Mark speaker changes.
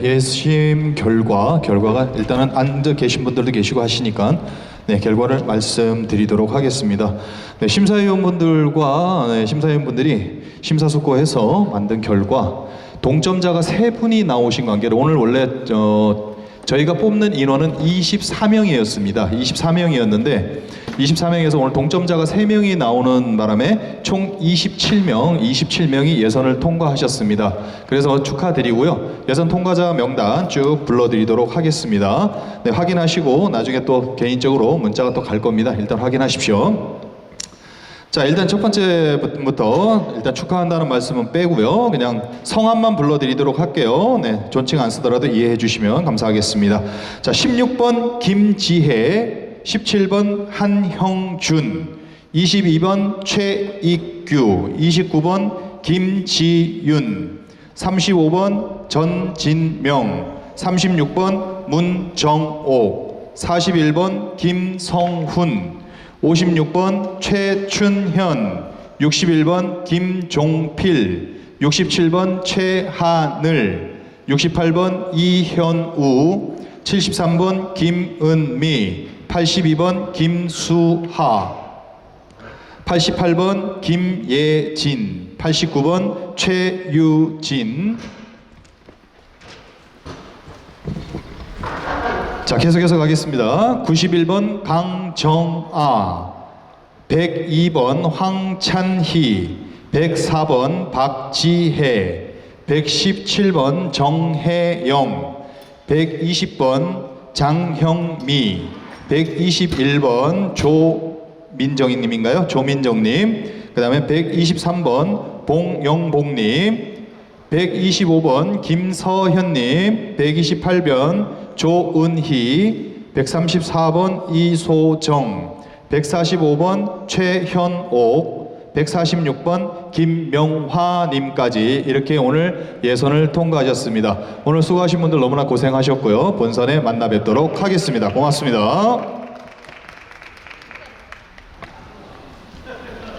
Speaker 1: 예심 결과가 일단은 앉아 계신 분들도 계시고 하시니까 결과를 말씀드리도록 하겠습니다. 심사위원분들과 심사위원분들이 심사숙고해서 만든 결과 동점자가 3분이 나오신 관계로 오늘 원래 저희가 뽑는 인원은 24명이었습니다. 24명이었는데 24명에서 오늘 동점자가 3명이 나오는 바람에 총 27명이 예선을 통과하셨습니다. 그래서 축하드리고요. 예선 통과자 명단 쭉 불러드리도록 하겠습니다. 확인하시고 나중에 또 개인적으로 문자가 또 갈 겁니다. 일단 확인하십시오. 자, 일단 첫 번째부터 일단 축하한다는 말씀은 빼고요. 그냥 성함만 불러드리도록 할게요. 존칭 안 쓰더라도 이해해 주시면 감사하겠습니다. 자, 16번 김지혜, 17번 한형준, 22번 최익규, 29번 김지윤, 35번 전진명, 36번 문정옥, 41번 김성훈, 56번 최춘현, 61번 김종필, 67번 최하늘, 68번 이현우, 73번 김은미, 82번 김수하, 88번 김예진, 89번 최유진. 자, 계속해서 가겠습니다. 91번 강정아, 102번 황찬희, 104번 박지혜, 117번 정혜영, 120번 장형미, 121번 조민정님인가요? 조민정님. 그 다음에 123번 봉영봉님, 125번 김서현님, 128번 조은희, 134번 이소정, 145번 최현옥, 146번 김명화님까지 이렇게 오늘 예선을 통과하셨습니다. 오늘 수고하신 분들 너무나 고생하셨고요. 본선에 만나 뵙도록 하겠습니다. 고맙습니다.